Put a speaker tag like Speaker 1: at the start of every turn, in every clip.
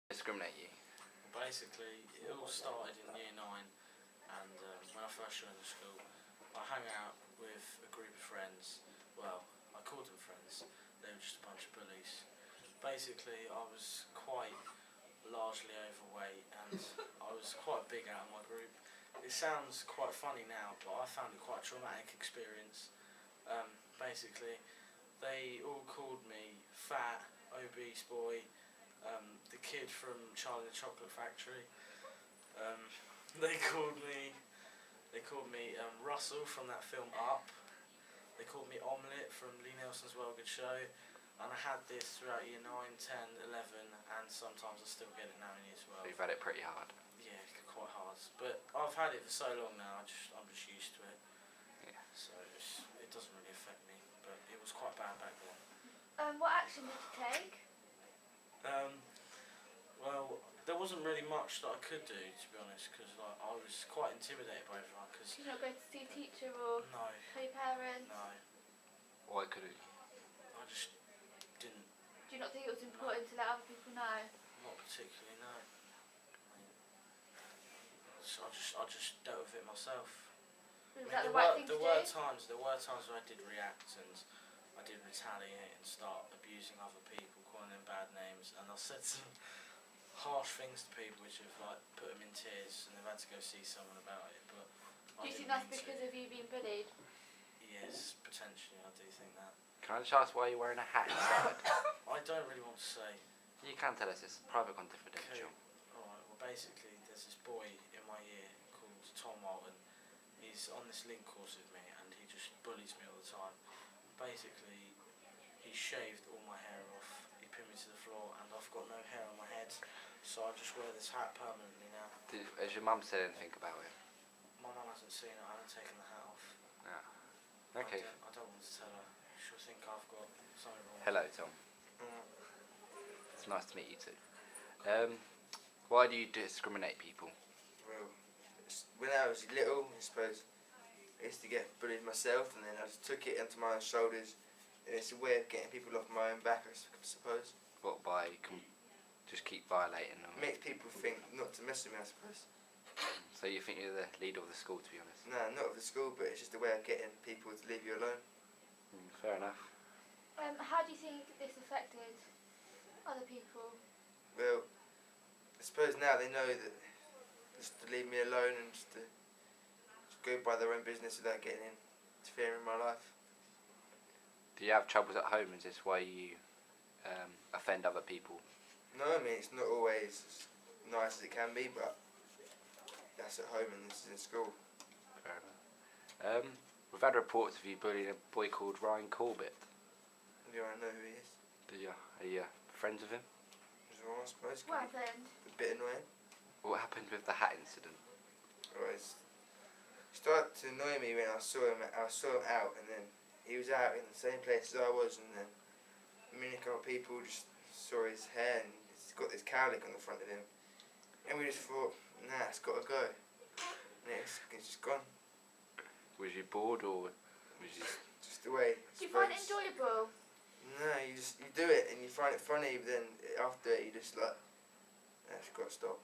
Speaker 1: Discriminate you?
Speaker 2: Basically, it all started in year 9, and when I first joined the school, I hung out with a group of friends. Well, I called them friends, they were just a bunch of bullies. Basically, I was quite largely overweight, and I was quite big out of my group. It sounds quite funny now, but I found it quite a traumatic experience. Basically, they all called me fat, obese boy, the kid from Charlie and the Chocolate Factory. They called me Russell from that film Up. They called me Omelette from Lee Nelson's Well Good Show. And I had this throughout year 9, 10, 11, and sometimes I still get it now in year 12.
Speaker 1: So you've had it pretty hard.
Speaker 2: Yeah, quite hard. But I've had it for so long now, I'm just used to it.
Speaker 1: Yeah.
Speaker 2: So it doesn't really affect me. But it was quite bad back then.
Speaker 3: What action did you take?
Speaker 2: Well, there wasn't really much that I could do, to be honest, because I was quite intimidated by everyone. Cause
Speaker 3: Did you not go to see a teacher or
Speaker 2: no,
Speaker 3: tell your parents?
Speaker 2: no,
Speaker 1: Why could it?
Speaker 2: I just didn't,
Speaker 3: Do you not think it was important to let other people know?
Speaker 2: not particularly, no. So I just dealt with it myself.
Speaker 3: Was
Speaker 2: I
Speaker 3: that
Speaker 2: mean,
Speaker 3: the right thing to
Speaker 2: there
Speaker 3: do?
Speaker 2: were times where I did react and I did retaliate and start abusing other people, calling them bad names, and I said some harsh things to people which have like put them in tears, and they've had to go see someone about it. But
Speaker 3: Do you think that's because of you being bullied?
Speaker 2: Yes, potentially, I do think that.
Speaker 1: Can I just ask why you're wearing a hat inside?
Speaker 2: I don't really want to say.
Speaker 1: You can tell us, it's private confidential.
Speaker 2: Alright, well basically there's this boy in my year called Tom Walton. He's on this link course with me and he just bullies me all the time. Basically, he shaved all my hair off, he pinned me to the floor, and I've got no hair on my head, so I just wear this hat permanently now.
Speaker 1: Has your mum said anything about it?
Speaker 2: My mum hasn't seen it, I haven't taken the hat off.
Speaker 1: Yeah. Okay.
Speaker 2: I don't want to tell her, she'll think I've got something wrong.
Speaker 1: Hello, Tom. It's nice to meet you too. Why do you discriminate people?
Speaker 4: Well, when I was little, I suppose, I used to get bullied myself, and then I just took it onto my own shoulders, and it's a way of getting people off my own back, I suppose.
Speaker 1: What, by just keep violating them?
Speaker 4: It makes people think not to mess with me, I suppose.
Speaker 1: So you think you're the leader of the school, to be honest?
Speaker 4: No, not of the school, but it's just a way of getting people to leave you alone.
Speaker 1: Fair enough.
Speaker 3: How do you think this affected other people?
Speaker 4: Well, I suppose now they know that just to leave me alone and just to go by their own business without getting interfering in my life.
Speaker 1: Do you have troubles at home? Is this why you offend other people?
Speaker 4: No, I mean, it's not always as nice as it can be, but that's at home and this is in school.
Speaker 1: Fair enough. We've had reports of you bullying a boy called Ryan Corbett.
Speaker 4: Do I know who he is?
Speaker 1: Do you? Are you friends with him?
Speaker 4: So I suppose
Speaker 3: What happened?
Speaker 4: a bit annoying.
Speaker 1: What happened with the hat incident?
Speaker 4: Well, it started to annoy me when I saw him out, and then he was out in the same place as I was, and then me and a couple of people just saw his hair, and he's got this cowlick on the front of him, and we just thought, nah, it's got to go, and it's just gone.
Speaker 1: Was you bored or was you...
Speaker 4: Just the way.
Speaker 3: Do you find it enjoyable?
Speaker 4: No, you do it and you find it funny, but then after it you just like, nah, it's got to stop.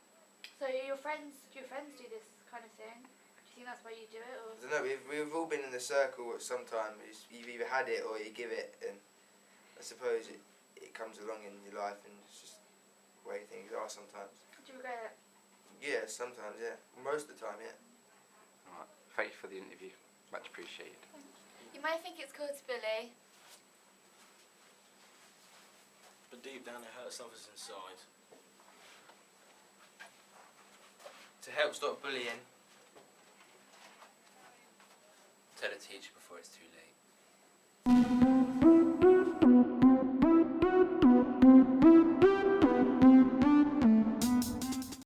Speaker 3: So do your friends do this kind of thing? Do you think that's why you do it, or?
Speaker 4: I don't know, we've all been in the circle at some time. You've either had it or you give it, and I suppose it comes along in your life, and it's just the way things are sometimes.
Speaker 3: Do you regret it?
Speaker 4: Yeah, sometimes, yeah. Most of the time, yeah.
Speaker 1: Alright, thank you for the interview. Much appreciated.
Speaker 3: You may think it's called Billy.
Speaker 2: But deep down it hurts others inside.
Speaker 5: To help stop bullying, tell a teacher before it's too late.